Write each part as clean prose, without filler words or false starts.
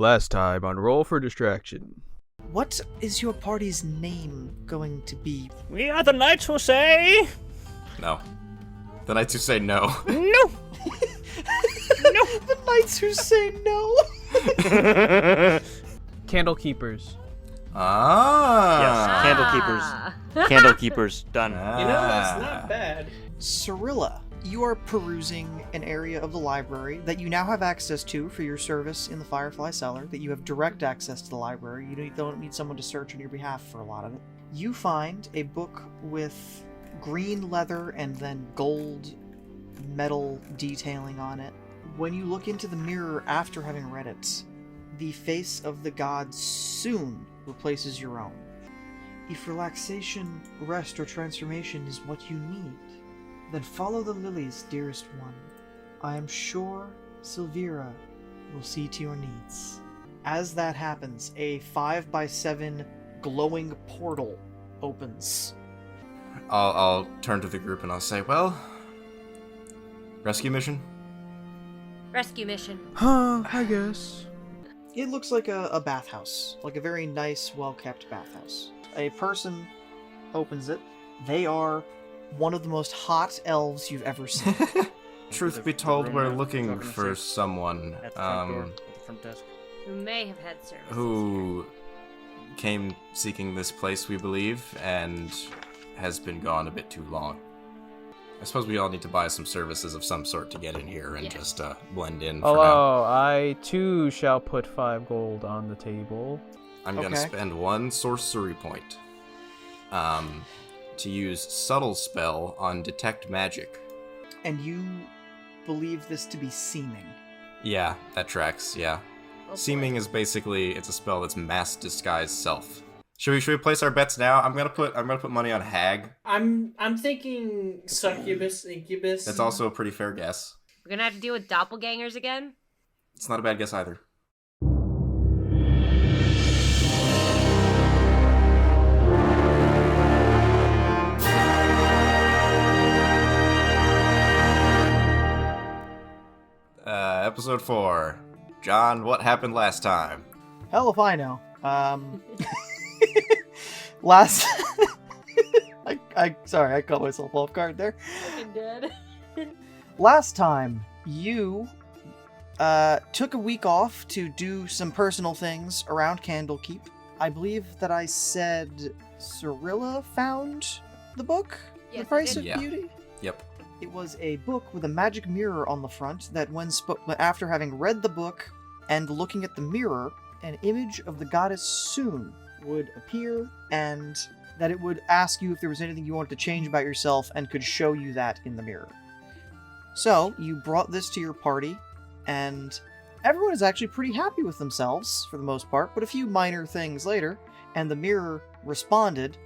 Last time on Roll for Distraction. What is your party's name going to be? We are the knights who say... No. The knights who say no. No! No! The knights who say no! Candlekeepers. Ah. Yes, Candlekeepers. Done. Ah. You know, that's not bad. Cirilla, you are perusing an area of the library that you now have access to for your service in the Firefly Cellar, that you have direct access to the library. You don't need someone to search on your behalf for a lot of it. You find a book with green leather and then gold metal detailing on it. When you look into the mirror after having read it, the face of the god soon replaces your own. If relaxation, rest, or transformation is what you need, then follow the lilies, dearest one. I am sure Silvira will see to your needs. As that happens, a 5x7 glowing portal opens. I'll turn to the group and I'll say, well, rescue mission? Rescue mission. Huh, I guess. It looks like a bathhouse, like a very nice, well-kept bathhouse. A person opens it. They are one of the most hot elves you've ever seen. Truth be told, we're looking for someone At the front door, at the front desk. Who may have had service. who came seeking this place, we believe, and has been gone a bit too long. I suppose we all need to buy some services of some sort to get in here and just blend in for now. Hello, I too shall put 5 gold on the table. I'm going to spend 1 sorcery point to use Subtle Spell on Detect Magic. And you believe this to be seeming. Yeah, that tracks, yeah. Oh, boy. Seeming is basically, it's a spell that's mass disguise self. Should we place our bets now? I'm gonna put money on Hag. I'm thinking succubus, incubus. That's also a pretty fair guess. We're gonna have to deal with doppelgangers again? It's not a bad guess either. Episode 4. John, what happened last time? Hell if I know. Last... Sorry, I caught myself off guard there. Fucking dead. Last time, you took a week off to do some personal things around Candlekeep. I believe that I said Cirilla found the book? Yes, The Price I of did. Yeah. Beauty? Yep. It was a book with a magic mirror on the front that after having read the book and looking at the mirror, an image of the goddess Soon would appear, and that it would ask you if there was anything you wanted to change about yourself and could show you that in the mirror. So, you brought this to your party, and everyone is actually pretty happy with themselves, for the most part, but a few minor things later, and the mirror responded,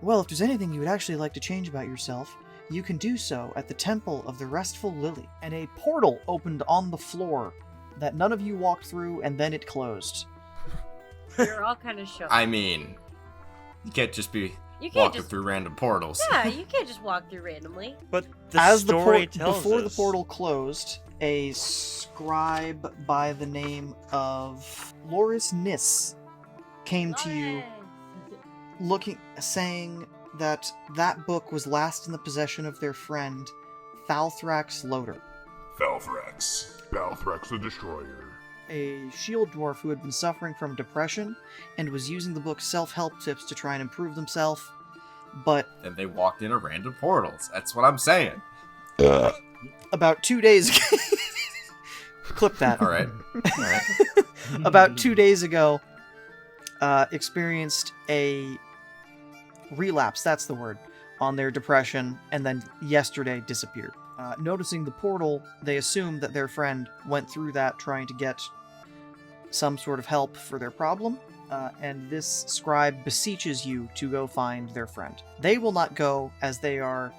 well, if there's anything you would actually like to change about yourself, you can do so at the Temple of the Restful Lily. And a portal opened on the floor that none of you walked through, and then it closed. We're all kind of shocked. I mean, you can't just be You can't walking just... through random portals. Yeah, you can't just walk through randomly. But the As the story tells before us... the portal closed, a scribe by the name of Loris Nis came to you, saying that that book was last in the possession of their friend, Falthrax Loader, Falthrax the Destroyer. a shield dwarf who had been suffering from depression and was using the book's self-help tips to try and improve himself, but And they walked into random portals. That's what I'm saying. about 2 days ago... Clip that. All right. About 2 days ago, experienced a relapse, that's the word, on their depression, and then yesterday disappeared. Noticing the portal, they assumed that their friend went through that trying to get some sort of help for their problem, and this scribe beseeches you to go find their friend. They will not go, as they are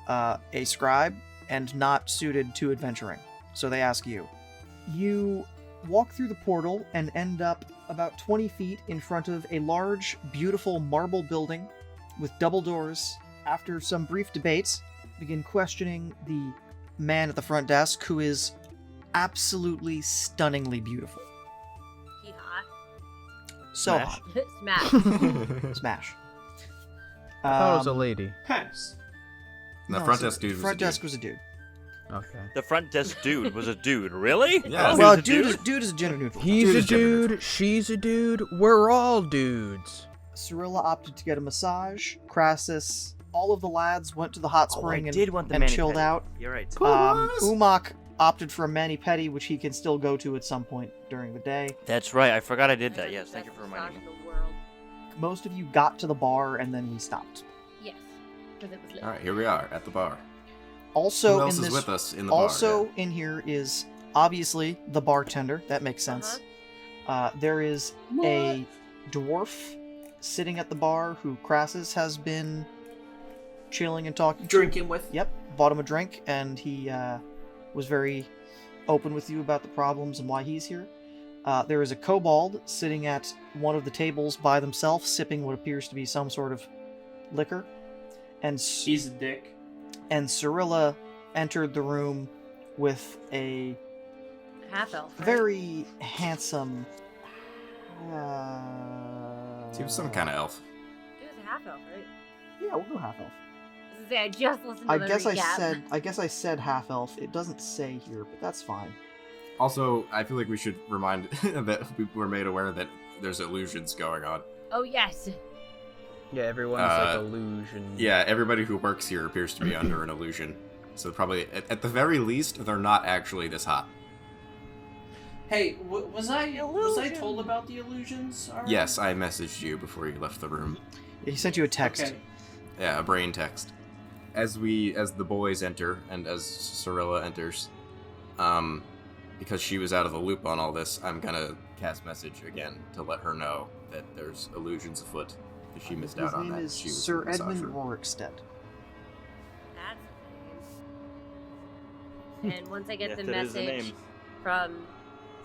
a scribe and not suited to adventuring, so they ask you. You walk through the portal and end up about 20 feet in front of a large, beautiful marble building with double doors. After some brief debate, begin questioning the man at the front desk, who is absolutely stunningly beautiful. So Smash. Smash. hot. Smash. I thought it was a Um, lady. Pass. The no, front so desk dude was front a dude. desk was a dude. Okay. The front desk dude was a dude. Really? Yeah. Oh, Well, he was a dude is gender neutral. He's Dude a is gender dude, neutral. she's a dude, we're all dudes. Cirilla opted to get a massage. Crassus, all of the lads went to the hot Oh, I spring did want the and mani chilled pedi. out. You're right. Umak opted for a mani-pedi, which he can still go to at some point during the day. That's right. I forgot I did that. That's Yes, the thank you best for massage reminding me. in the world. Most of you got to the bar and then we stopped. Yes, because it was lit. All right, here we are at the bar. Also Who else in is this, with us in the also bar? in here is obviously the bartender. That makes sense. There is a dwarf sitting at the bar who Crassus has been chilling and talking to. Drinking with. Yep, bought him a drink, and he was very open with you about the problems and why he's here. There is a kobold sitting at one of the tables by themselves, sipping what appears to be some sort of liquor. And He's a dick. and Cirilla entered the room with a Half elf. Right? very handsome. He was some kind of elf. It was a half elf, right? Yeah, we'll go half elf. I was gonna say, I just listened to I the guess recap. I guess I said half elf. It doesn't say here, but that's fine. Also, I feel like we should remind that we were made aware that there's illusions going on. Oh yes. Yeah, everyone's like illusion. Yeah, everybody who works here appears to be under an illusion. So probably, at the very least, they're not actually this hot. Hey, was I told about the illusions? already? Yes, I messaged you before you left the room. He sent you a text. Okay. Yeah, a brain text. As the boys enter, and as Cirilla enters, because she was out of the loop on all this, I'm gonna cast message again to let her know that there's illusions afoot. That she missed His out on name that. is She was Sir in the massage Edmund room. Rorikstead. That's the name. And once I get Yeah, the that is the message name. from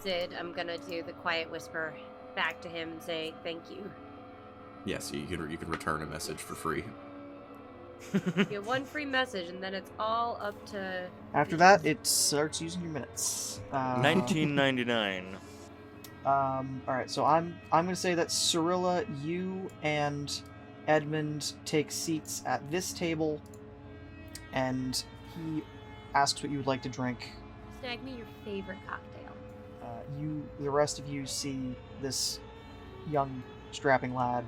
Zid, I'm gonna do the quiet whisper back to him and say thank you. Yes, you can return a message for free. You get one free message, and then it's all up to. After that, it starts using your minutes. 1999. All right, so I'm gonna say that Cirilla, you and Edmund take seats at this table, and he asks what you would like to drink. Snag me your favorite cocktail. The rest of you see this young, strapping lad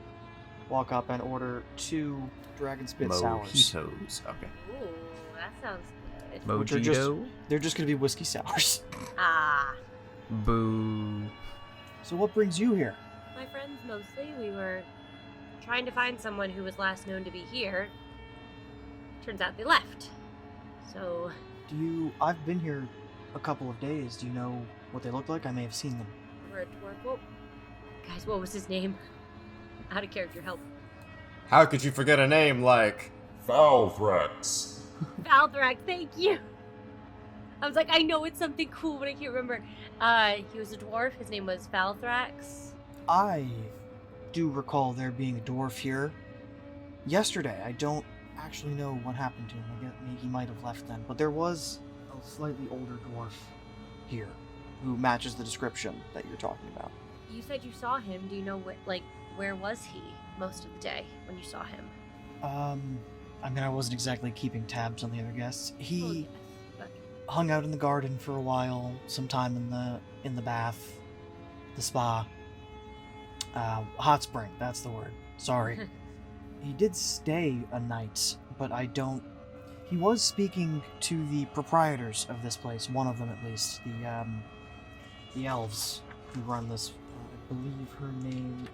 walk up and order 2 dragon spit sours. Mojitos. Okay. Ooh, that sounds good. Which are just- Mojito? They're just gonna be whiskey sours. Ah, Boo. So what brings you here? my friends mostly. We were trying to find someone who was last known to be here. Turns out they left. So, I've been here a couple of days. Do you know what they look like? I may have seen them. we're a dwarf. Whoa. Guys, what was his name? Out of character, help. How could you forget a name like Valthrax. Valthrak, thank you. I was like, I know it's something cool, but I can't remember. He was a dwarf. His name was Valthrax. I do recall there being a dwarf here yesterday. I don't actually know what happened to him. I guess he might have left then. But there was a slightly older dwarf here who matches the description that you're talking about. You said you saw him. Do you know where was he most of the day when you saw him? I mean, I wasn't exactly keeping tabs on the other guests. Oh, He yes, but hung out in the garden for a while, sometime in the bath, the spa. Hot spring, that's the word. Sorry. He did stay a night, but he was speaking to the proprietors of this place, one of them at least, the elves who run this. I believe her name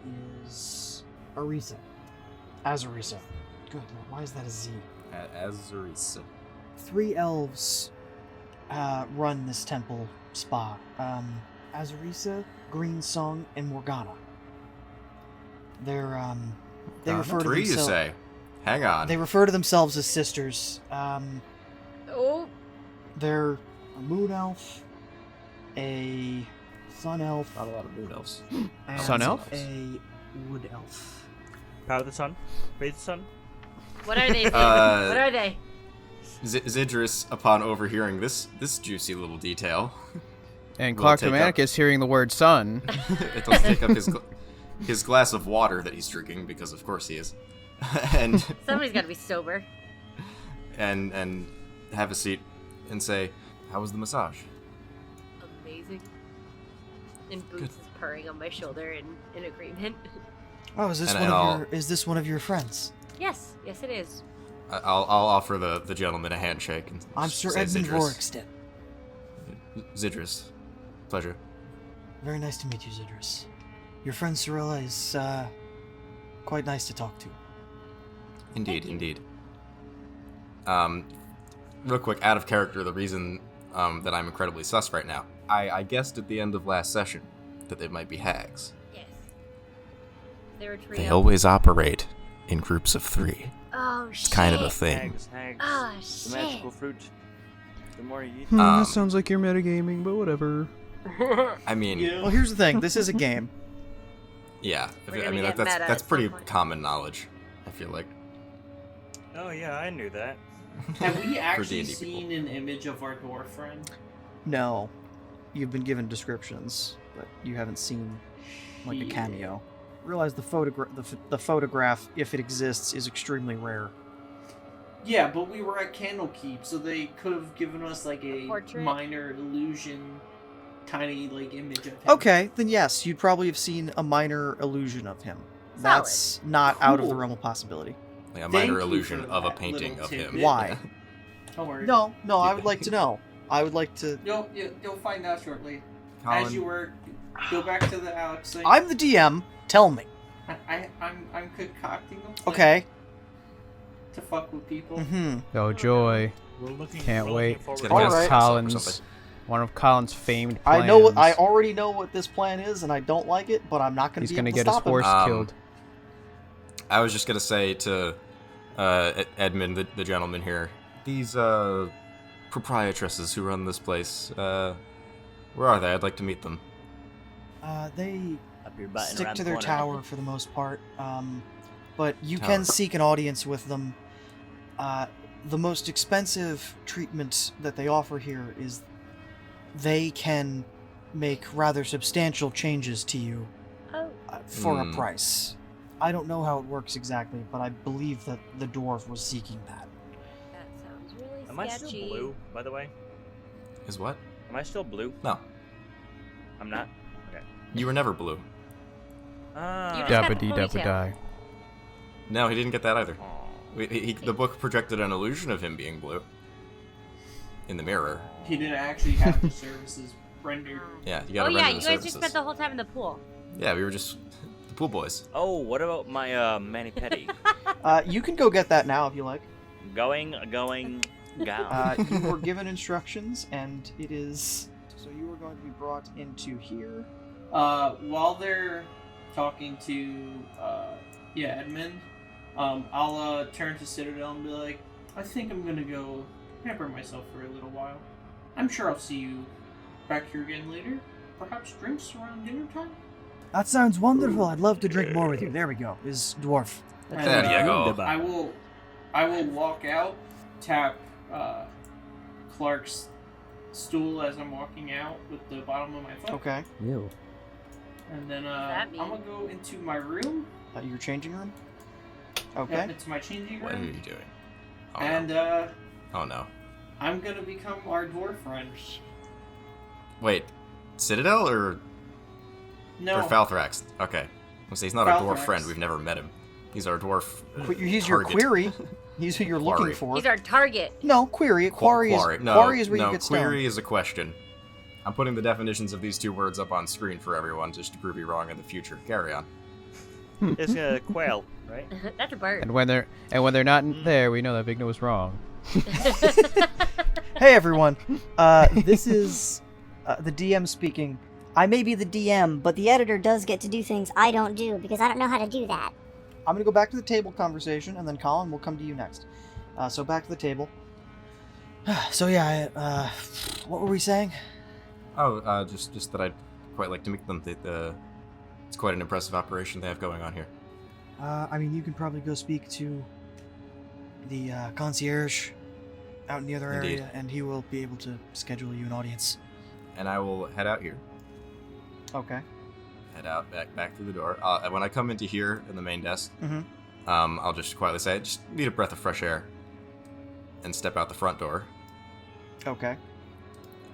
is Arisa. Azarisa. Good lord, why is that a Z? Azurisa. 3 elves run this temple spa. Azarisa, Green Song, and Morgana. They refer to 3, you themselves. say? Hang on. They refer to themselves as sisters. oh, They're a moon elf, a sun elf, Not a lot of moon elves. and Sun elf? a wood elf. Power the sun. Praise the sun. what are they? What are they? Zidris, upon overhearing this juicy little detail, And We'll Clark take Manicus hearing the word sun. it'll take up his his glass of water that he's drinking, because of course he is, and Somebody's got to be sober. and have a seat and say, "How was the massage?" Amazing. And Boots is purring on my shoulder in agreement. Oh, is this one of your friends? Yes, it is. I'll offer the gentleman a handshake. And I'm Sir say Edmund Zidrus. Rorickstead. Zidrus. Pleasure. Very nice to meet you, Zidrus. Your friend Cirilla is quite nice to talk to. Indeed. Real quick, out of character, the reason that I'm incredibly sus right now. I guessed at the end of last session that they might be hags. Yes. They're a trio. They always operate in groups of 3. Oh, It's shit. kind of a thing. Hags. Oh, The shit. magical fruit. The more you eat. That sounds like you're metagaming, but whatever. I mean, Well, here's the thing. This is a game. yeah. We're I gonna mean, get that's meta that's at pretty some point. common knowledge, I feel like. Oh yeah, I knew that. Have we actually D&D seen an image of our dwarf friend? No. You've been given descriptions, but you haven't seen, like, a Yeah. cameo. Realize the photograph, if it exists, is extremely rare. Yeah, but we were at Candlekeep, so they could have given us like a portrait? minor illusion, tiny like image of him. Okay, then yes, you'd probably have seen a minor illusion of him. That's not out of the Cool. realm of possibility. Like a Thank minor you illusion for of a that painting little of him. tidbit. Why? Don't worry. No, I would like to know. I would like to... You'll find out shortly. Colin, As you were, go back to the Alex thing. I'm the DM, tell me. I'm concocting them. Okay. To fuck with people. Mm-hmm. Oh, joy. We're Can't wait. forward It's to gonna All be right. a Collins. or something. One of Colin's famed I plans. know. I already know what this plan is, and I don't like it, but I'm not going He's to be gonna able get to his stop him. horse killed. I was just gonna say to Edmund, the gentleman here, these proprietresses who run this place, where are they? I'd like to meet them. They Up your butt and stick around to the their corner. tower for the most part, but you Tower. can seek an audience with them. The most expensive treatment that they offer here is they can make rather substantial changes to you Oh, for a Hmm. price. I don't know how it works exactly, but I believe that the dwarf was seeking that. that sounds really Am I still sketchy. blue, by the way? Is what? Am I still blue? No, I'm not? Okay. you were never blue. Ah. just got Dabba the dee dabba ponytail. die. No, he didn't get that either. Aw. The book projected an illusion of him being blue. In the mirror. He didn't actually have the services rendered. Yeah, you Oh gotta yeah, render you the guys services. just spent the whole time in the pool. Yeah, we were just the pool boys. Oh, what about my mani pedi? You can go get that now if you like. going, down. You were given instructions, and it is... So you are going to be brought into here. While they're talking to Edmund, I'll turn to Citadel and be like, I think I'm gonna go pamper myself for a little while. I'm sure I'll see you back here again later. Perhaps drinks around dinner time? That sounds wonderful. I'd love to drink more with you. There we go. Is dwarf. And, There you go. I will walk out, tap Clark's stool as I'm walking out with the bottom of my foot. Okay. Ew. And then that I'm mean? gonna go into my room. Your changing room? Yep, Okay. it's my changing What are you room. doing? Oh, And no. Oh no. I'm gonna become our dwarf friend. Wait, Citadel or No, Falthrax? Okay. I'll say he's not our dwarf Falthrax. friend. We've never met him. He's our dwarf. He's your target. query. He's who you're looking Quarry. for. He's our target. No, query. Quarry is Quarry. No, quarry is where no, you get stoned. query is a question. I'm putting the definitions of these two words up on screen for everyone just to prove you wrong in the future. Carry on. It's a quail, right? That's a bird. And when they're not there, we know that Vigna was wrong. Hey everyone. This is the DM speaking. I may be the DM, but the editor does get to do things I don't do because I don't know how to do that. I'm gonna go back to the table conversation, and then Colin will come to you next. So back to the table. So yeah, what were we saying? Oh, just that I'd quite like to meet them. It's quite an impressive operation they have going on here. I mean, you can probably go speak to the concierge out in the other Indeed. area, and he will be able to schedule you an audience. And I will head out here. Okay. head out back through the door. When I come into here in the main desk, Mm-hmm. I'll just quietly say, just need a breath of fresh air, and step out the front door. Okay.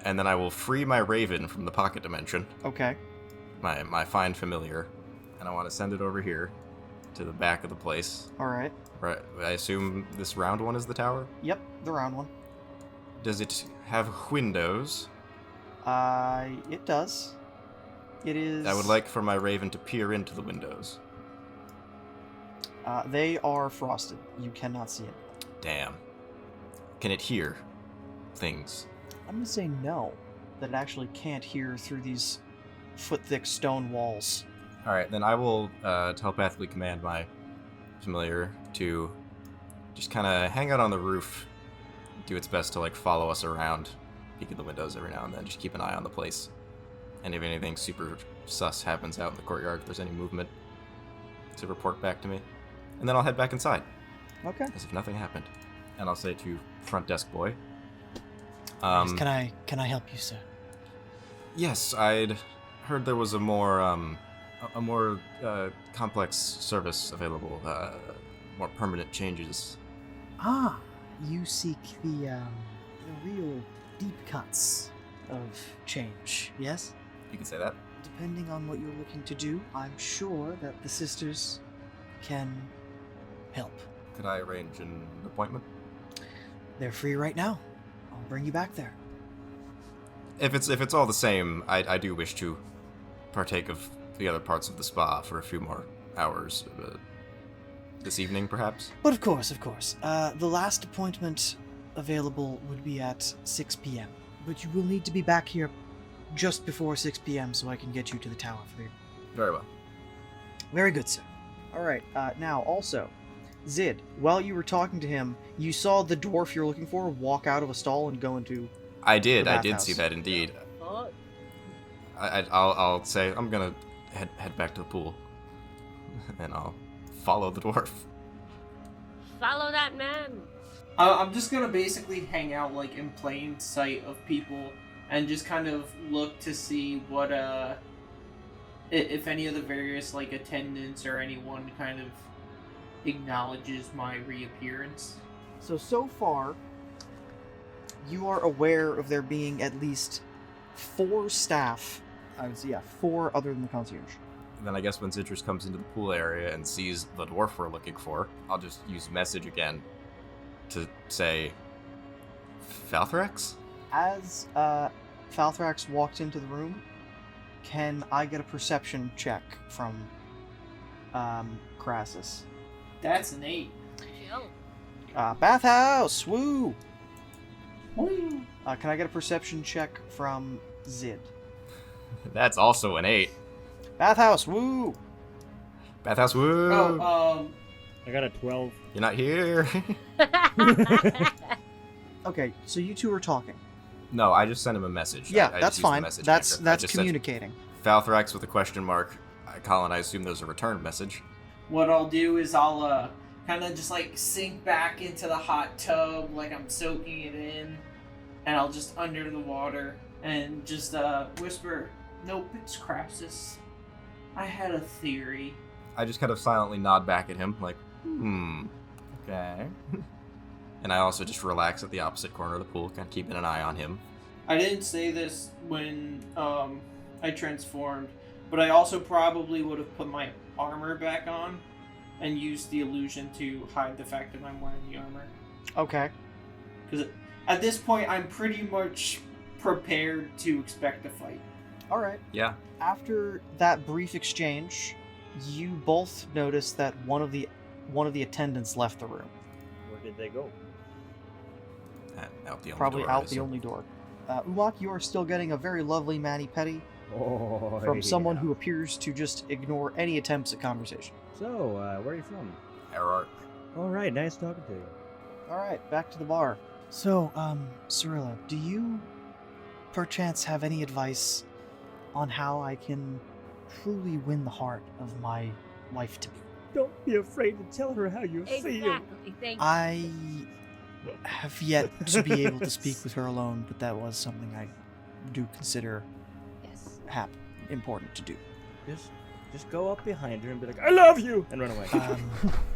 And then I will free my raven from the pocket dimension, Okay. my fine familiar, and I want to send it over here to the back of the place. All right. Right. I assume this round one is the tower? Yep, the round one. Does it have windows? It does. It is... I would like for my raven to peer into the windows. They are frosted. You cannot see it. Damn. Can it hear things? I'm gonna say no. That it actually can't hear through these foot-thick stone walls. Alright, then I will telepathically command my familiar to just kind of hang out on the roof, do its best to, like, follow us around, peek in the windows every now and then, just keep an eye on the place. And if anything super sus happens out in the courtyard, if there's any movement, to report back to me. And then I'll head back inside, Okay. as if nothing happened. And I'll say to front desk boy, Can I help you, sir? yes, I'd heard there was a more complex service available, more permanent changes. Ah, you seek the real deep cuts of change, yes? You can say that. Depending on what you're looking to do, I'm sure that the sisters can help. Could I arrange an appointment? They're free right now. I'll bring you back there. If it's all the same, I do wish to partake of the other parts of the spa for a few more hours. This evening, perhaps? But of course. The last appointment available would be at 6 p.m. But you will need to be back here just before 6 p.m. so I can get you to the tower for you. Very well. Very good, sir. Alright, now also, Zid, while you were talking to him, you saw the dwarf you're looking for walk out of a stall and go into... I did bathhouse. see that indeed. Fuck. I'll say I'm gonna head back to the pool, and I'll follow the dwarf. Follow that man. I'm just gonna basically hang out like in plain sight of people and just kind of look to see what if any of the various like attendants or anyone kind of acknowledges my reappearance. So far, you are aware of there being at least 4 staff. I would say, yeah, 4 other than the concierge. And then I guess when Citrus comes into the pool area and sees the dwarf we're looking for, I'll just use message again to say, Falthrax? As Falthrax walked into the room, can I get a perception check from Crassus? That's an 8. Chill. Bathhouse! Woo! Woo. Can I get a perception check from Zid? That's also an 8. Bathhouse! Woo! Bathhouse, woo! Oh, I got a 12. You're not here. Okay, so you two are talking. No, I just sent him a message. Yeah, I that's just used the fine. message That's anchor. I just said communicating. Falthrax with a question mark. Colin, I assume there's a return message. what I'll do is I'll kind of just like sink back into the hot tub like I'm soaking it in, and I'll just under the water and just whisper, "Nope, it's Crassus. I had a theory." I just kind of silently nod back at him, like, okay. And I also just relax at the opposite corner of the pool, kind of keeping an eye on him. I didn't say this when I transformed, but I also probably would have put my armor back on and used the illusion to hide the fact that I'm wearing the armor. Okay. Because at this point, I'm pretty much prepared to expect a fight. Alright. Yeah. After that brief exchange, you both notice that one of the attendants left the room. Where did they go? Out the only Probably door, I out the assume. only door. Umak, you are still getting a very lovely mani-pedi Oh, from someone who appears to just ignore any attempts at conversation. So, where are you from? Error. All right, nice talking to you. Alright, back to the bar. So, Cirilla, do you perchance have any advice on how I can truly win the heart of my wife-to-be? Don't be afraid to tell her how you feel. Exactly. Thank you. I have yet to be able to speak with her alone, but that was something I do consider Yes. important to do. Just go up behind her and be like, "I love you," and run away.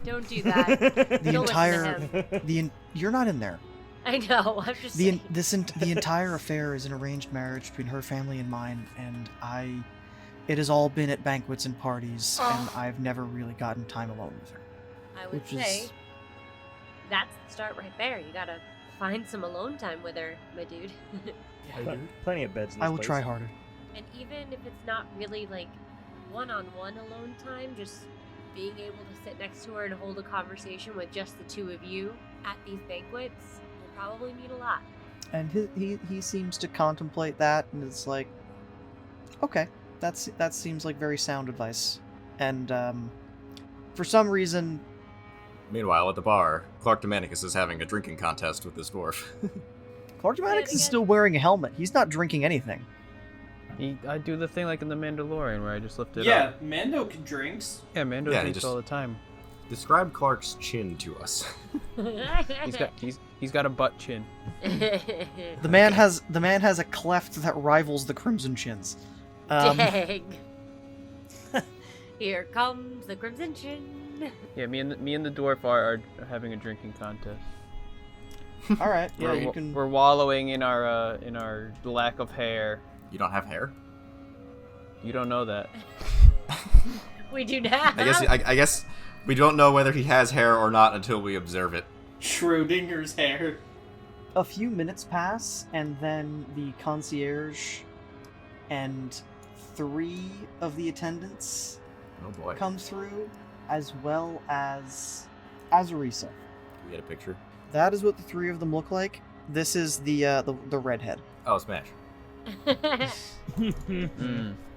Don't do that. The Don't entire listen to him. you're not in there. I know. I'm just saying. The entire affair is an arranged marriage between her family and mine, and it has all been at banquets and parties, and I've never really gotten time alone with her. I would which say is- that's the start right there. You gotta find some alone time with her, my dude. Plenty of beds in this I will place. try harder. And even if it's not really like one-on-one alone time, just being able to sit next to her and hold a conversation with just the two of you at these banquets will probably mean a lot. And he seems to contemplate that, and it's like, okay, that seems like very sound advice. And for some reason, Meanwhile, at the bar, Clark Domanicus is having a drinking contest with this dwarf. Clark Domanicus again. is still wearing a helmet. He's not drinking anything. I do the thing like in The Mandalorian where I just lift it Yeah, up. Mando drinks. Yeah, Mando Yeah, he drinks just- all the time. Describe Clark's chin to us. He's got a butt chin. The man has a cleft that rivals the Crimson Chins. Dang. Here comes the Crimson Chin. Yeah, me and the dwarf are having a drinking contest. All right, yeah, we're, you can. we're wallowing in our lack of hair. You don't have hair? You don't know that. We do now. I guess we don't know whether he has hair or not until we observe it. Schrodinger's hair. A few minutes pass, and then the concierge and 3 of the attendants Oh boy. come through, as well as Azarisa. Can we get a picture? That is what the 3 of them look like. This is the redhead. Oh, smash.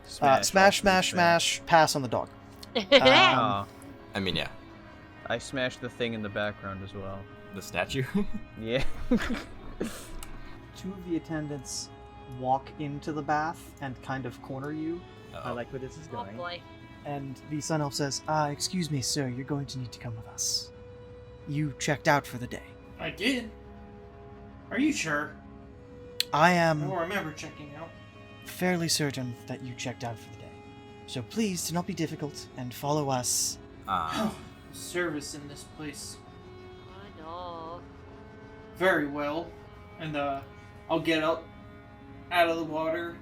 Smash, pass on the dog. Aw, I mean, yeah. I smashed the thing in the background as well. The statue? Yeah. 2 of the attendants walk into the bath and kind of corner you, I like where this is Oh going. boy. and the Sun Elf says, excuse me, sir, you're going to need to come with us. You checked out for the day. I did. Are you sure? I I am don't remember checking out. fairly certain that you checked out for the day. So please do not be difficult and follow us. Service in this place. Oh no. Very well. And I'll get up out of the water,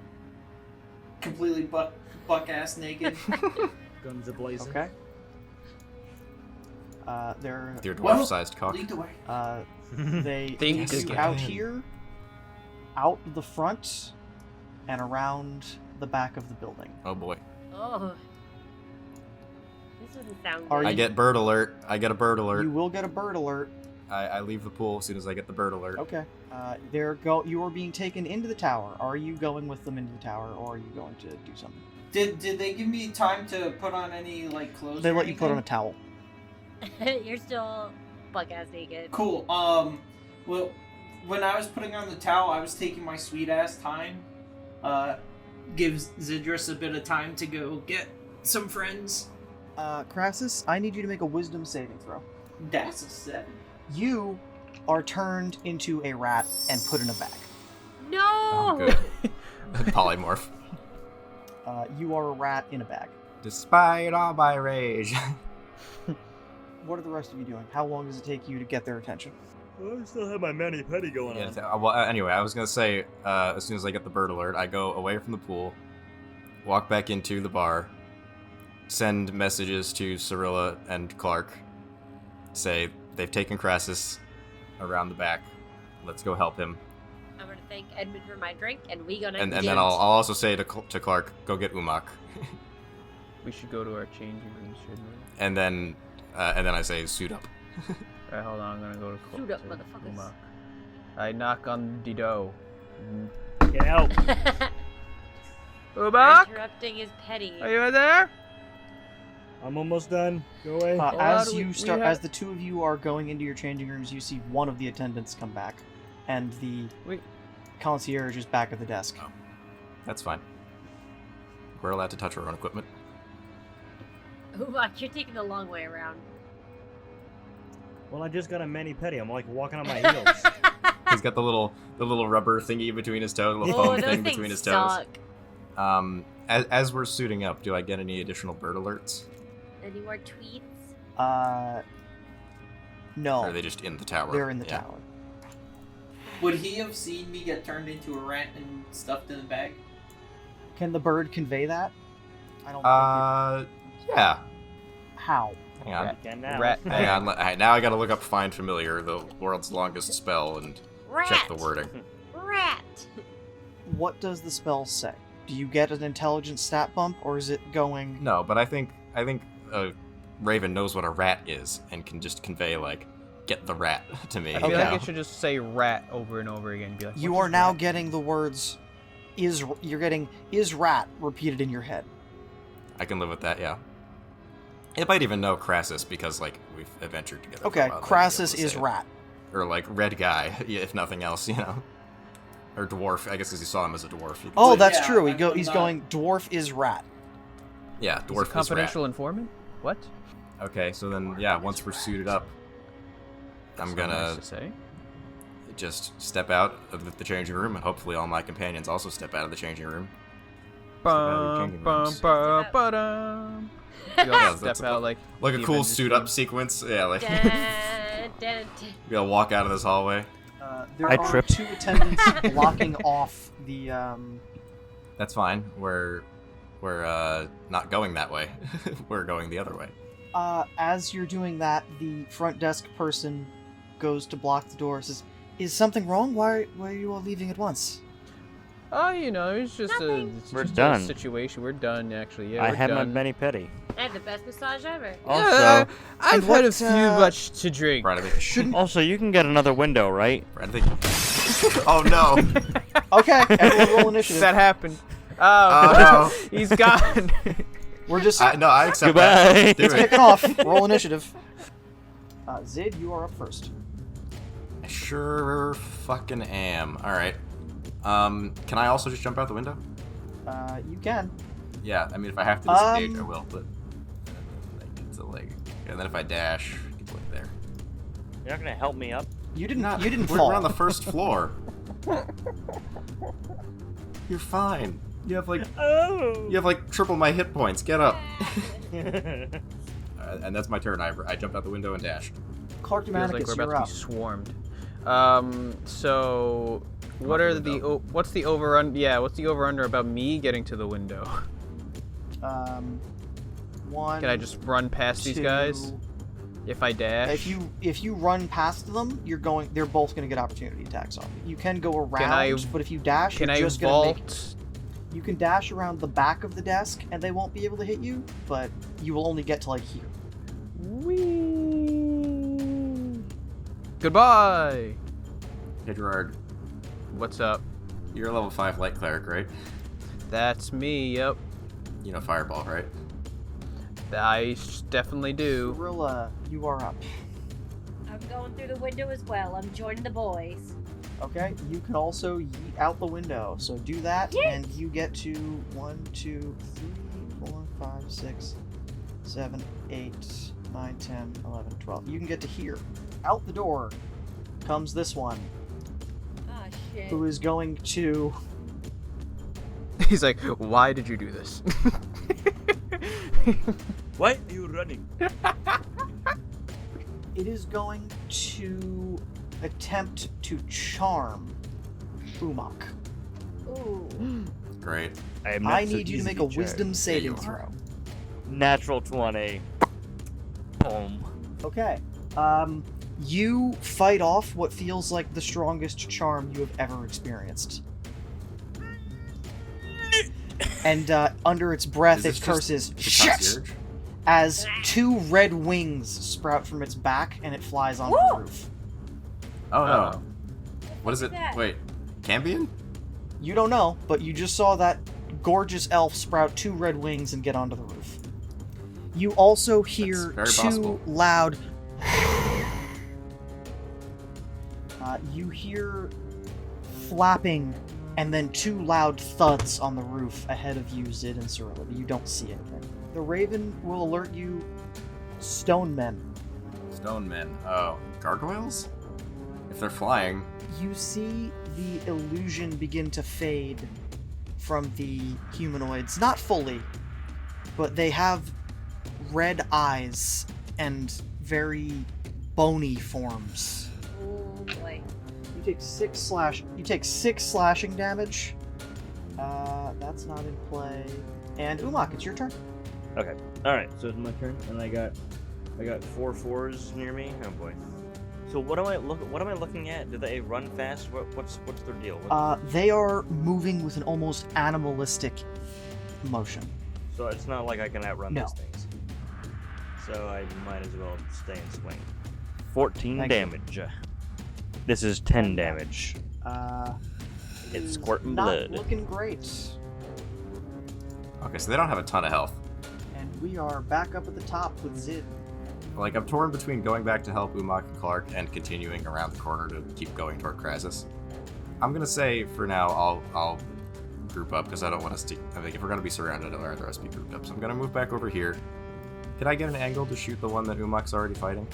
completely buck-ass naked. Guns a-blazing. Okay. They're With your Well, dwarf-sized cock. Lead the way. they Think take you again. out here, out the front, and around the back of the building. Oh boy. Oh. This doesn't sound Are good. I get bird alert. I get a bird alert. You will get a bird alert. I leave the pool as soon as I get the bird alert. Okay. You are being taken into the tower. Are you going with them into the tower, or are you going to do something? Did they give me time to put on any clothes? They or let you put on a anything? towel. You're still buck-ass naked. Cool. Well, when I was putting on the towel, I was taking my sweet ass time. Gives Zidrus a bit of time to go get some friends. Crassus, I need you to make a wisdom saving throw. That's a 7. You are turned into a rat and put in a bag. No. Oh, good. Polymorph. You are a rat in a bag. Despite all my rage. What are the rest of you doing? How long does it take you to get their attention? I still have my mani-pedi going Yeah, on. well, anyway, I was gonna say, as soon as I get the bird alert, I go away from the pool, walk back into the bar, send messages to Cyrilla and Clark, say they've taken Crassus around the back. Let's go help him. I'm gonna thank Edmund for my drink, and we gonna. And then I'll also say to Clark, go get Umak. We should go to our changing rooms, shouldn't we? and then I say, suit up. Alright, hold on. I'm gonna go to Suit up, to motherfuckers. Umak. I knock on the door. Get out! Umak? Interrupting his petty. Are you in there? I'm almost done. Go away. Hold As on, you we start, have- as the 2 of you are going into your changing rooms, you see one of the attendants come back, and the Wait. concierge is back at the desk. That's fine. We're allowed to touch our own equipment. Ooh, you're taking the long way around. Well, I just got a mani-pedi. I'm like walking on my heels. He's got the little rubber thingy between his toes, little Oh, foam those thing things between his toes. suck. As we're suiting up, do I get any additional bird alerts? Any more tweets? No. Or are they just in the tower? They're in the tower. Would he have seen me get turned into a rat and stuffed in a bag? Can the bird convey that? I don't think yeah. How? Hang on. Again now. Rat. Hang on. Now I gotta look up Find Familiar, the world's longest spell, and check the wording. Rat! What does the spell say? Do you get an intelligence stat bump, or is it going... No, but I think Raven knows what a rat is and can just convey, like, get the rat to me. I feel Okay. like it should just say rat over and over again. Be like, You "What are is now rat?" getting the words you're getting is rat repeated in your head. I can live with that, yeah. It might even know Crassus because, like, we've adventured together. Okay, for a while, Crassus they'd be able is to say it. rat. Or, like, red guy, if nothing else, you know? Or dwarf, I guess because you saw him as a dwarf. You could Oh, say- that's Yeah, true. I'm He's not- going dwarf is rat. Yeah, He's a dwarf is rat. confidential informant? What? Okay, so then, yeah, once we're suited up, I'm That's not gonna nice to say. just step out of the changing room, and hopefully all my companions also step out of the changing room. Bum, bum, bum, ba-dum. You all Yeah, step that's out like a cool Avengers suit team. up sequence. Yeah, like Dun, dun, dun. we gotta walk out of this hallway. There I are tripped. 2 attendants blocking off the That's fine. We're not going that way. We're going the other way. as you're doing that, the front desk person goes to block the door, says, "Is something wrong? Why are you all leaving at once?" Oh, you know, it's just Nothing. it's We're just done. a situation. We're done, actually. Yeah, I we're had my done. mani pedi. I had the best massage ever. Also, Yeah, I've And had a what, few much to drink. Brad, I think. Shouldn't. also, you can get another window, right? Brad, I think. Oh no! Okay, everyone roll initiative. That happened. Oh, Oh, he's gone. We're just No, I accept Goodbye. that. Do it's it. kicking off. Roll initiative. Zid, you are up first. I sure fucking am. All right. Can I also just jump out the window? You can. Yeah, I mean, if I have to disengage, I Um, will. But it's a leg. And then if I dash, it's like there. You're not gonna help me up? You didn't. Not- You didn't we're, fall. We're on the first floor. You're fine. You have like triple my hit points. Get up. And that's my turn. I jumped out the window and dashed. Clark Feels like Dumanicus, we're you're about to up. be swarmed. So what out are the window. what's the over what's the over under about me getting to the window? One. Can I just run past these guys 2. if I dash? If you run past them, they're both going to get opportunity attacks on you. You can go around, I- but if you dash, Can you're I just going to make. vault? You can dash around the back of the desk, and they won't be able to hit you, but you will only get to like here. Whee! Goodbye. Hey Gerard, What's up? you're a level 5 light cleric, right? That's me. Yep. You know Fireball, right? I definitely do. Gorilla, you are up. I'm going through the window as well. I'm joining the boys. Okay, you can also yeet out the window, so do that, and you get to 1, 2, 3, 4, 5, 6, 7, 8, 9, 10, 11, 12. You can get to here. Out the door comes this one, Oh shit. who is going to... He's like, why did you do this? Why are you running? It is going to attempt to charm Umok. Ooh. Great. I need you to make a wisdom saving you are. throw. Natural 20. Boom. Okay. You fight off what feels like the strongest charm you have ever experienced. And under its breath, Is it this just curses, the "Shit!" concierge? as 2 red wings sprout from its back and it flies onto the roof. Oh no. Uh-oh. What is it? that? Wait. Cambion? You don't know, but you just saw that gorgeous elf sprout 2 red wings and get onto the roof. You also hear very 2 possible. loud. You hear flapping and then 2 loud thuds on the roof ahead of you, Zid and Cyrilli, but you don't see anything. The raven will alert you. Stone men. Stone men. Oh. Gargoyles? If they're flying. You see the illusion begin to fade from the humanoids. Not fully, but they have red eyes and very bony forms. Oh boy. You take six slashing damage. That's not in play. And Umak, it's your turn. Okay. All right. So it's my turn, and I got 4 4s near me. Oh boy. So what am I looking at? Do they run fast? What's their deal? They are moving with an almost animalistic motion. So it's not like I can outrun No. these things. So I might as well stay and swing. 14 Thank you. damage. This is 10 damage. It's Is squirting not blood. looking great. Okay, so they don't have a ton of health. And we are back up at the top with Zid. Like, I'm torn between going back to help Umak and Clark and continuing around the corner to keep going toward Krasus. I'm gonna say, for now, I'll group up, because I don't want us to... I think if we're gonna be surrounded, I'd rather us be grouped up. So I'm gonna move back over here. Can I get an angle to shoot the one that Umak's already fighting?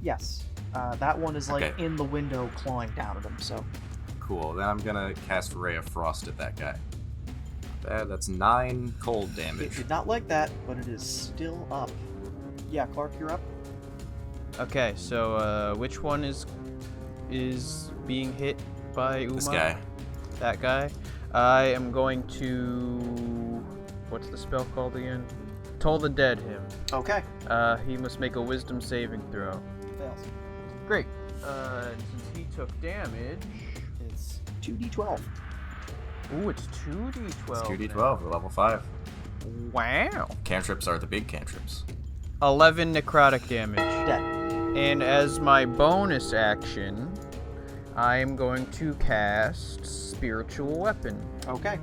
Yes. That one is like Okay. in the window clawing down at him, so... Cool, then I'm gonna cast Ray of Frost at that guy. That's 9 cold It damage. did not like that, but it is still up. Yeah, Clark, you're up. Okay, so which one is being hit by Uma? This guy. That guy. I am going to... What's the spell called again? Toll the Dead him. Okay. He must make a wisdom saving throw. Fails. Great. Since he took damage... It's 2d12. Ooh, it's 2d12. It's 2d12, we're level 5. Wow. Cantrips are the big cantrips. 11 necrotic damage. Dead. And as my bonus action, I am going to cast Spiritual Weapon. Okay.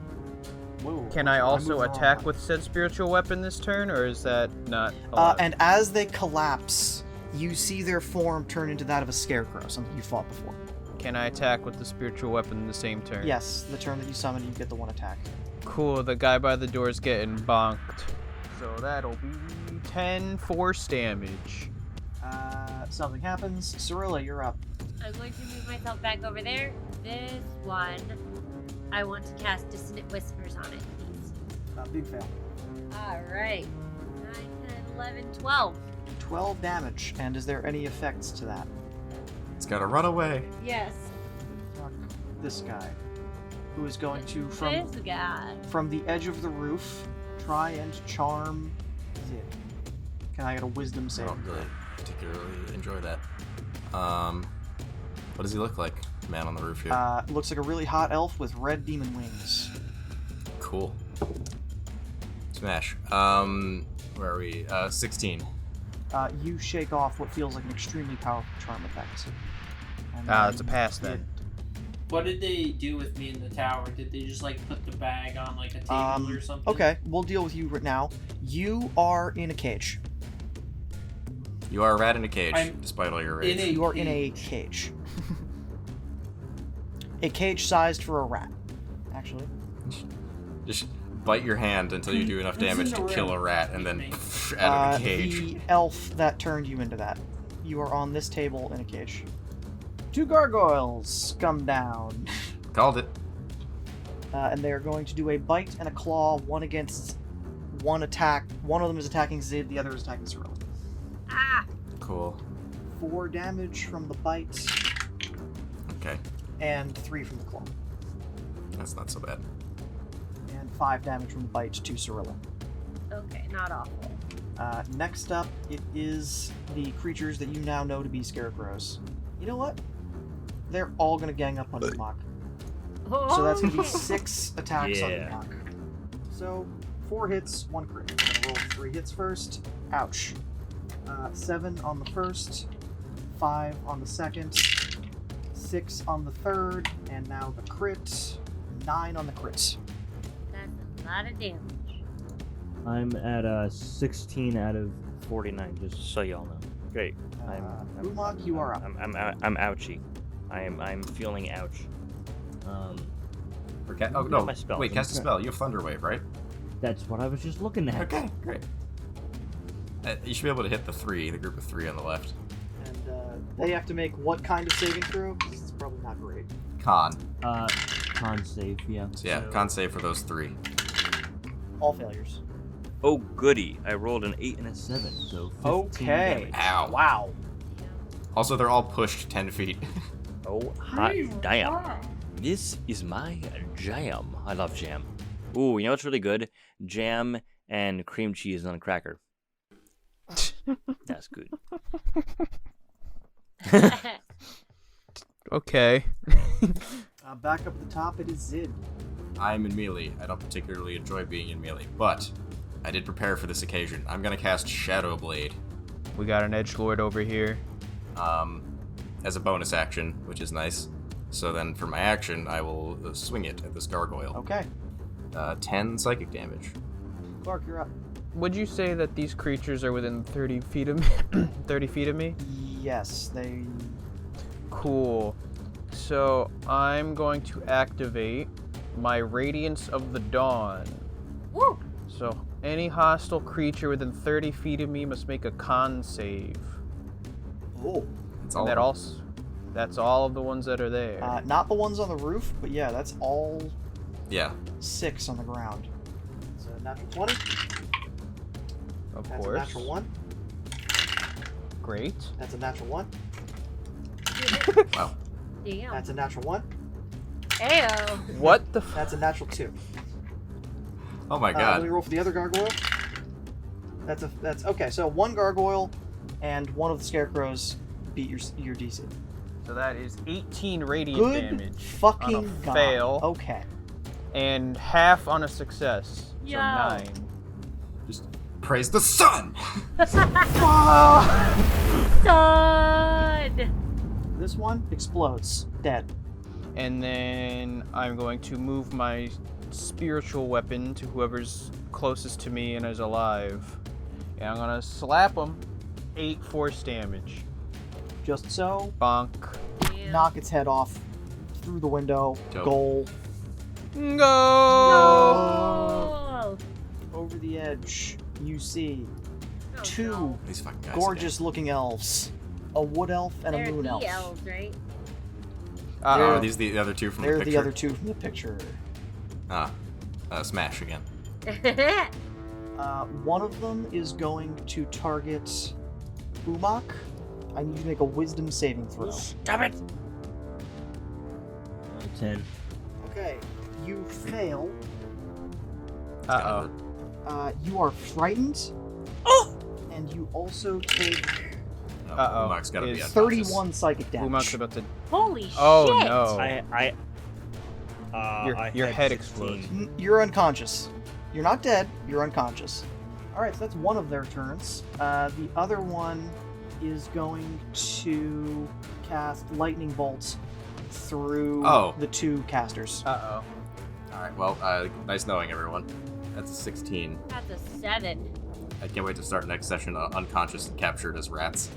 Whoa. Can I also moved attack on. with said Spiritual Weapon this turn, or is that not allowed? And as they collapse, you see their form turn into that of a scarecrow, something you fought before. Can I attack with the Spiritual Weapon the same turn? Yes, the turn that you summon, you get the one attack. Cool, the guy by the door is getting bonked. So that'll be 10 force damage. Something happens. Cirilla, you're up. I'm going to move myself back over there. This one, I want to cast Dissonant Whispers on it, please. Big fail. Alright. 9, 10, 11, 12. 12 damage. And is there any effects to that? It's gotta run away. Yes. Fuck this guy, who is going to, This guy. from the edge of the roof, try and charm Zid. Can I get a wisdom I save? don't really particularly enjoy that. What does he look like? Man on the roof here. Looks like a really hot elf with red demon wings. Cool. Smash. Where are we? 16. You shake off what feels like an extremely powerful charm effect. And That's a pass then. What did they do with me in the tower? Did they just like put the bag on like a table or something? Okay, we'll deal with you right now. You are in a cage. You are a rat in a cage, I'm despite all your rage. You are in a cage. A cage sized for a rat, actually. Just bite your hand until you do enough Who's in damage the to kill a room? rat, and then out of the cage. The elf that turned you into that. You are on this table in a cage. 2 gargoyles come down. Called it. And they are going to do a bite and a claw, one against one attack. One of them is attacking Zid, the other is attacking Cirilla. Ah! Cool. 4 damage from the bite, Okay. and 3 from the claw. That's not so bad. And 5 damage from the bite to Cirilla. Okay, not awful. Next up, it is the creatures that you now know to be scarecrows. You know what? They're all going to gang up on Umak. So that's going to be 6 attacks on Yeah. Umak. So, 4 hits, 1 crit. I'm going to roll 3 hits first. Ouch. 7 on the first, 5 on the second, 6 on the third, and now the crit. 9 on the crit. That's a lot of damage. I'm at 16 out of 49, just so y'all know. Great. Umak, you are up. I'm ouchy. I'm feeling ouch. Oh Look no! at my spells. Wait, cast a spell. You have Thunder Wave, right? That's what I was just looking at. Okay, great. You should be able to hit the group of 3 on the left. And they have to make what kind of saving throw? 'Cause it's probably not great. Con. Con save, yeah. So yeah, con save for those 3. All failures. Oh, goody. I rolled an 8 and a 7, so 15 Okay. damage. Ow. Wow. Also, they're all pushed 10 feet. Oh, hot damn. This is my jam. I love jam. Ooh, you know what's really good? Jam and cream cheese on a cracker. That's good. Okay. Back up at the top, it is Zid. I'm in melee. I don't particularly enjoy being in melee, but I did prepare for this occasion. I'm gonna cast Shadow Blade. We got an edgelord over here. As a bonus action, which is nice. So then for my action, I will swing it at this gargoyle. Okay. 10 psychic damage. Clark, you're up. Would you say that these creatures are within 30 feet of me? 30 feet of me? Yes, they... Cool. So I'm going to activate my Radiance of the Dawn. Woo! So any hostile creature within 30 feet of me must make a con save. Oh. It's And all that also, that's all of the ones that are there. Not the ones on the roof, but yeah, that's all Yeah. 6 on the ground. So natural 20. Of That's course. a natural 1. Great. That's a natural 1. Wow. Damn. That's a natural 1. Ayo. What the That's a natural 2. Oh my Let god. me roll for the other gargoyle. That's okay. So 1 gargoyle and 1 of the scarecrows beat your DC. So that is 18 radiant Good damage fucking on a god. fail Okay. and half on a success. Yo. So 9. Just praise the sun! Son! This one explodes, dead. And then I'm going to move my spiritual weapon to whoever's closest to me and is alive. And I'm gonna slap him. 8 force damage. Just so, Bonk. Damn. knock its head off through the window. Dope. Goal Go! Oh. over the edge. You see Oh, 2 no. These fucking guys. gorgeous-looking elves, a wood elf and They're a moon the elf. elves, right? Oh, are these the other 2 from They're the picture? the other 2 from the picture. Smash again. One of them is going to target Umak. I need you to make a wisdom saving throw. Stop it! 10. Okay, you fail. Uh-oh. You are frightened. And you also take Uh-oh. Umak's gotta be Is- unconscious. 31 psychic damage. Umak's about to... Holy Oh, shit! no. Your I head had explodes. 16. You're unconscious. You're not dead. You're unconscious. All right, so that's one of their turns. The other one is going to cast lightning bolts through the 2 casters. Uh-oh. Alright, well, nice knowing everyone. That's a 16. That's a 7. I can't wait to start next session unconscious and captured as rats.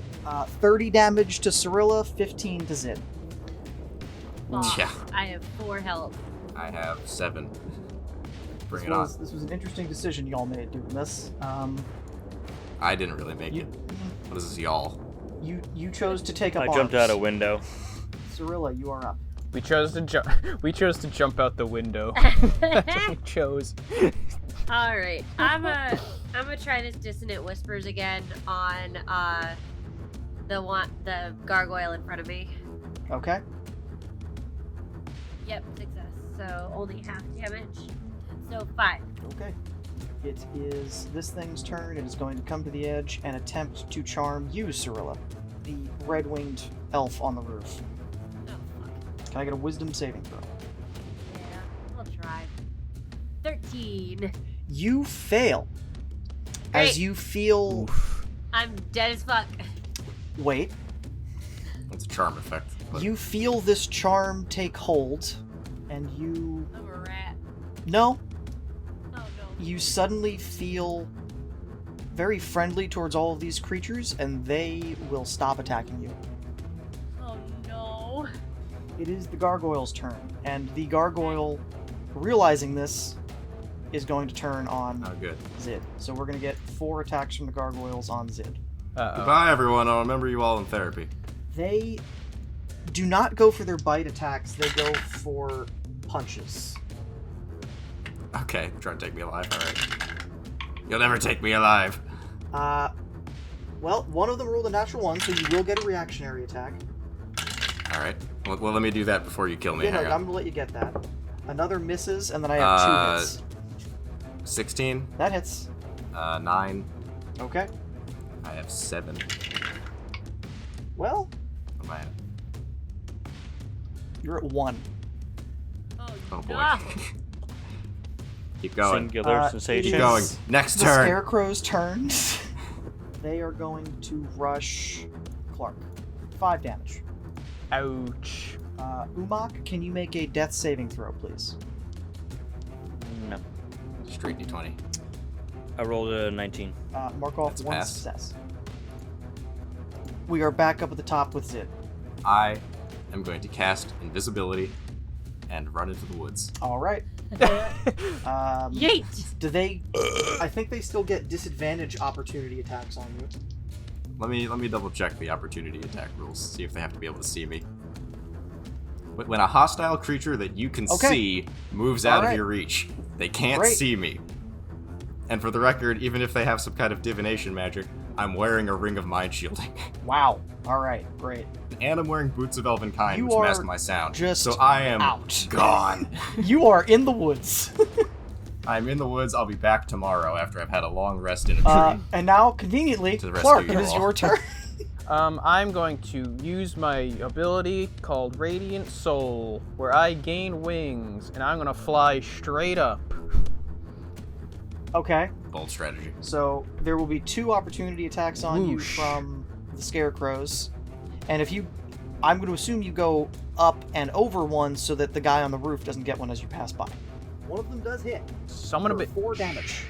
30 damage to Cirilla, 15 to Zid. Fuck. Yeah. I have 4 health. I have 7. Bring This it on. was an interesting decision y'all made doing this. I didn't really make You, it. What is this, y'all? you chose to take up I arms. jumped out a window. Cirilla, you are up. We chose to jump. We chose to jump out the window. That's what we chose. All right, I'm gonna try this dissonant whispers again on the gargoyle in front of me. Okay. Yep, success. So only half damage. So 5. Okay. It is this thing's turn. It is going to come to the edge and attempt to charm you, Cirilla, the red-winged elf on the roof. Oh fuck. Can I get a wisdom saving throw? Yeah, I'll try. 13. You fail. Great. As you feel... I'm dead as fuck. Wait. That's a charm effect. But You feel this charm take hold, and you... I'm a rat. No. Oh no. You suddenly feel very friendly towards all of these creatures, and they will stop attacking you. Oh no. It is the gargoyle's turn, and the gargoyle, realizing this, is going to turn on oh, good. Zid. So we're going to get 4 attacks from the gargoyles on Zid. Uh-oh. Goodbye, everyone. I'll remember you all in therapy. They do not go for their bite attacks. They go for punches. Okay, try to take me alive. All right. You'll never take me alive. Well, one of them rolled a natural 1, so you will get a reactionary attack. All right. Well, let me do that before you kill me. Yeah, no, Hang I'm on. gonna let you get that. Another misses, and then I have 2 hits. 16. That hits. 9. Okay. I have 7. Well, What am I at? you're at 1. Oh boy. no. Keep going. Singular it sensation. Keep going. is Next The turn. Scarecrow's turn. They are going to rush Clark. 5 damage. Ouch. Umak, can you make a death saving throw, please? No. Straight D20. I rolled a 19. Mark off That's a 1 pass. success. We are back up at the top with Zid. I am going to cast invisibility and run into the woods. All right. Yeet! Do they? I think they still get disadvantage opportunity attacks on you. Let me double check the opportunity attack rules. See if they have to be able to see me. When a hostile creature that you can Okay. see moves out of Alright. your reach, they can't Great. see me. And for the record, even if they have some kind of divination magic, I'm wearing a ring of mind shielding. Wow. All right. Great. And I'm wearing boots of elvenkind, You which are mask my sound. just so I am out. gone. You are in the woods. I'm in the woods. I'll be back tomorrow after I've had a long rest in a tree. And now, conveniently, To rescue Clark, you it is all. your turn. I'm going to use my ability called Radiant Soul, where I gain wings, and I'm gonna fly straight up. Okay. Bold strategy. So there will be 2 opportunity attacks on you Whoosh. from the Scarecrows, and if you, I'm going to assume you go up and over one so that the guy on the roof doesn't get one as you pass by. One of them does hit. Someone a for bit. 4 damage.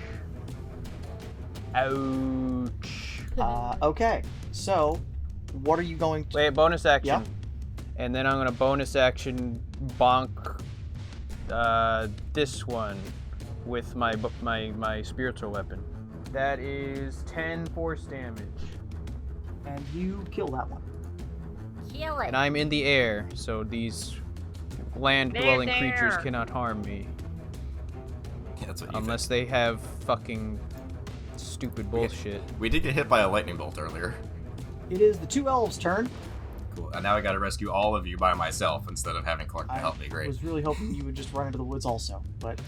Ouch. Okay. So, what are you going to? Wait, bonus action. Yeah. And then I'm gonna bonus action bonk this one with my spiritual weapon. That is 10 force damage. And you kill that one. Kill it. And I'm in the air, so these land-dwelling They're creatures there. cannot harm me. Yeah, that's what you Unless they have fucking stupid bullshit. think. We did get hit by a lightning bolt earlier. It is the 2 elves' turn. Cool. And now I gotta rescue all of you by myself instead of having Clark to help me. I Great. was really hoping you would just run into the woods also, but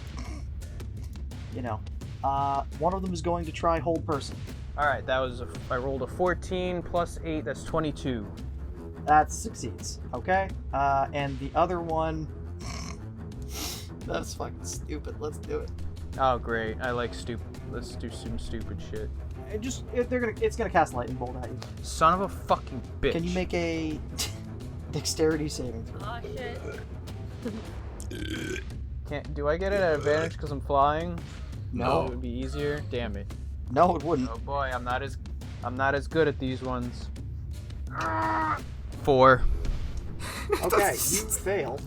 you know. One of them is going to try hold person. Alright, I rolled a 14 plus 8, that's 22. That succeeds. Okay. And the other one. That's fucking stupid. Let's do it. Oh great, I like stupid. Let's do some stupid shit. It's gonna cast lightning bolt at you. Son of a fucking bitch. Can you make a dexterity saving throw? Oh shit. Do I get an advantage because I'm flying? No. It would be easier. Damn it. No, it wouldn't. Oh boy, I'm not as good at these ones. 4. Okay, you fail.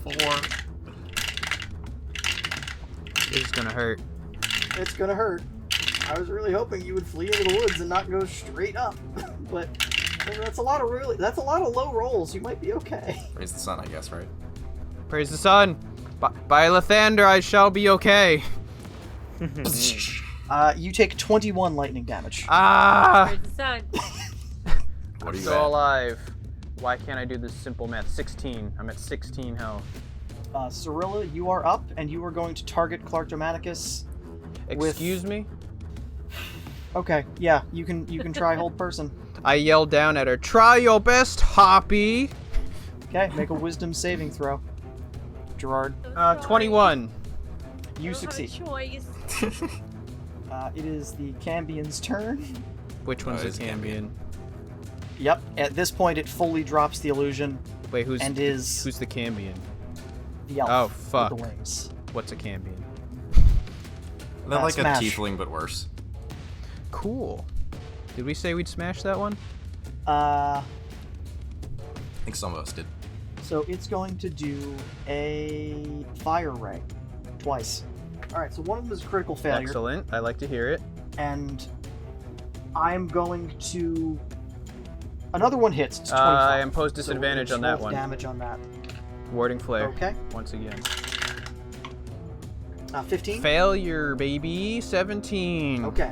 4. This is gonna hurt. It's gonna hurt. I was really hoping you would flee into the woods and not go straight up, but that's a lot of low rolls. You might be okay. Raise the sun, I guess, right? Praise the sun. By Lathander, I shall be okay. You take 21 lightning damage. Ah! Where's the sun? What are I'm you still at? alive. Why can't I do this simple math? 16. I'm at 16 health. Cirilla, you are up, and you are going to target Clark Germanicus. Excuse me? Okay, yeah, you can try hold person. I yelled down at her, try your best, Hoppy! Okay, make a wisdom saving throw. Gerard, So sorry. 21. you Don't have a succeed. choice. It is the Cambion's turn. Which one's it's a Cambion? Yep, at this point it fully drops the illusion Wait, who's and is the Cambion? the elf Oh, with fuck. the wings. What's a Cambion? They're like Smash. a tiefling, but worse. Cool. Did we say we'd smash that one? Uh, I think some of us did. so it's going to do a fire ray twice. All right, so one of them is a critical failure. Excellent. I like to hear it. And I'm going to. Another one hits. It's 25. I impose So we're disadvantage gonna on that roll one. Damage on that. Warding flare. Okay. Once again. 15? Failure, baby. 17. Okay.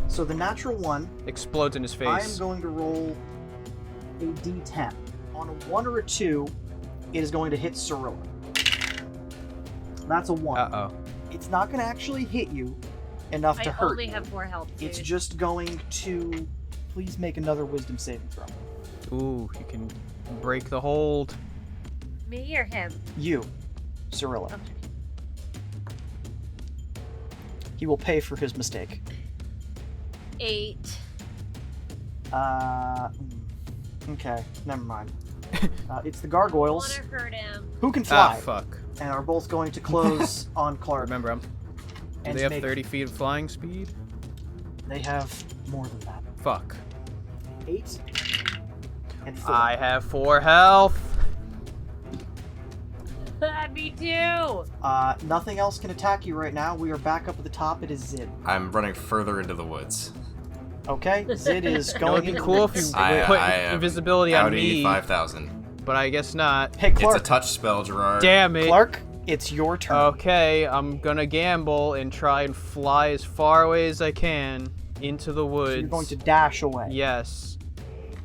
So the natural 1... Explodes in his face. I am going to roll a d10. On a 1 or a 2, it is going to hit Cirilla. That's a 1. Uh-oh. It's not going to actually hit you enough to I hurt. only have 4 health. It's dude. just going to... Please make another wisdom saving throw. Ooh, you can break the hold. Me or him? You, Cirilla. Okay. He will pay for his mistake. 8. Okay, never mind. It's the gargoyles, I wanna hurt him. who can fly, Fuck. and are both going to close on Clark. Remember, do and they have make- 30 feet of flying speed? They have more than that. Fuck. 8 and 4. I have 4 health. Me too. Nothing else can attack you right now. We are back up at the top. It is Zid. I'm running further into the woods. Okay, Zid is It going would be into cool the if you woods. put am invisibility on Audi me, 5000. but I guess not. Hey, Clark. It's a touch spell, Gerard. Damn it. Clark, it's your turn. Okay, I'm gonna gamble and try and fly as far away as I can into the woods. So you're going to dash away. Yes.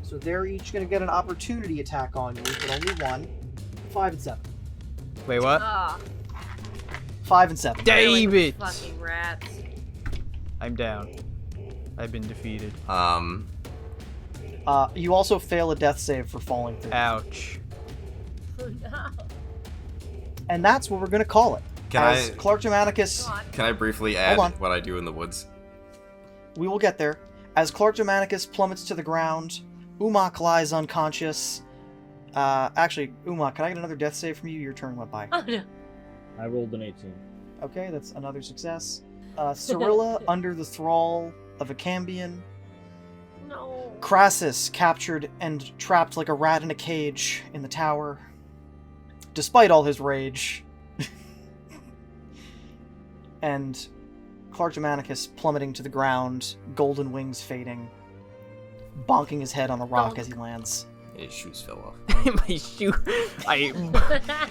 So they're each going to get an opportunity attack on you, but only one. 5 and 7. Wait, what? Ah, 5 and 7. Damn it! fucking rats. I'm down. I've been defeated. You also fail a death save for falling through. Ouch. Oh no. And that's what we're going to call it. Can As I- Clark Germanicus, God. Can I briefly add Hold on. what I do in the woods? we will get there. As Clark Germanicus plummets to the ground, Umak lies unconscious. Actually, Umak, can I get another death save from you? Your turn went by. Oh no. I rolled an 18. Okay, that's another success. Cirilla under the thrall of a Cambion. No. Crassus captured and trapped like a rat in a cage in the tower. Despite all his rage. And Clark Germanicus plummeting to the ground, golden wings fading, bonking his head on the rock as he lands. His shoes fell off. My shoe.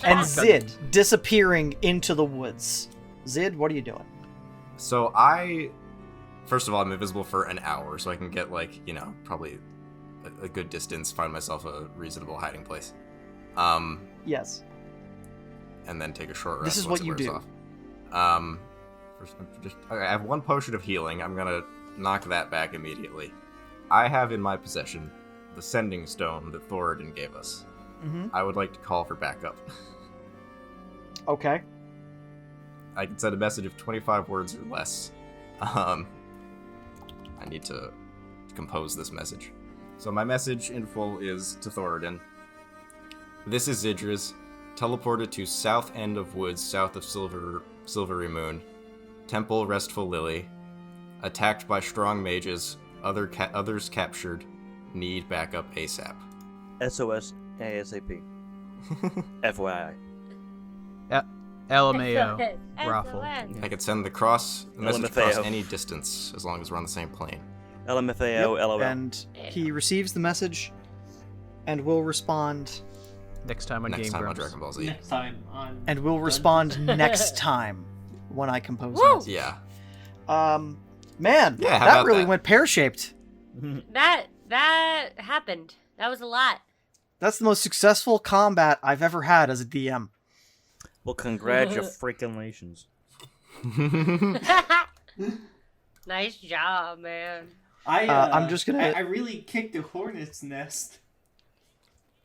And Zid disappearing into the woods. Zid, what are you doing? So first of all, I'm invisible for an hour, so I can get probably a good distance, find myself a reasonable hiding place. Yes. And then take a short rest. This is once what it you wears do. off. I have 1 potion of healing. I'm gonna knock that back immediately. I have in my possession the sending stone that Thoradin gave us. Mm-hmm. I would like to call for backup. Okay. I can send a message of 25 words or less. I need to compose this message. So my message in full is to Thoradin. This is Idris, teleported to south end of woods south of Silvery Moon. Temple Restful Lily. Attacked by strong mages. Others captured. Need backup ASAP. SOS ASAP. FYI. LMAO. Raffle. SOS. I could send the message across LMFAO. any distance as long as we're on the same plane. LMFAO, Yep, LOL. And he receives the message and will respond. Next time on Next Game time on Grumps. Dragon Ball Z. Next time on. And will respond next time when I compose the Woo! message. Yeah. Man, Yeah, how that about really that? went pear-shaped. That happened. That was a lot. That's the most successful combat I've ever had as a DM. Well, congratulations. Nice job, man. I'm just gonna- I really kicked a hornet's nest.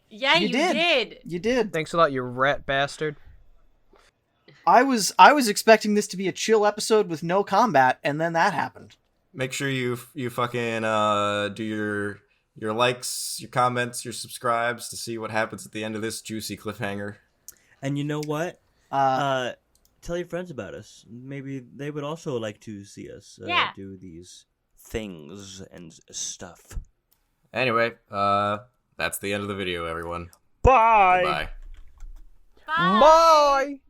Yeah, You you did. did. You did. Thanks a lot, you rat bastard. I was expecting this to be a chill episode with no combat, and then that happened. Make sure you fucking do your likes, your comments, your subscribes to see what happens at the end of this juicy cliffhanger. And you know what? Tell your friends about us. Maybe they would also like to see us Yeah. do these. Things and stuff. Anyway, that's the end of the video, everyone. Bye! Bye. Bye. Bye!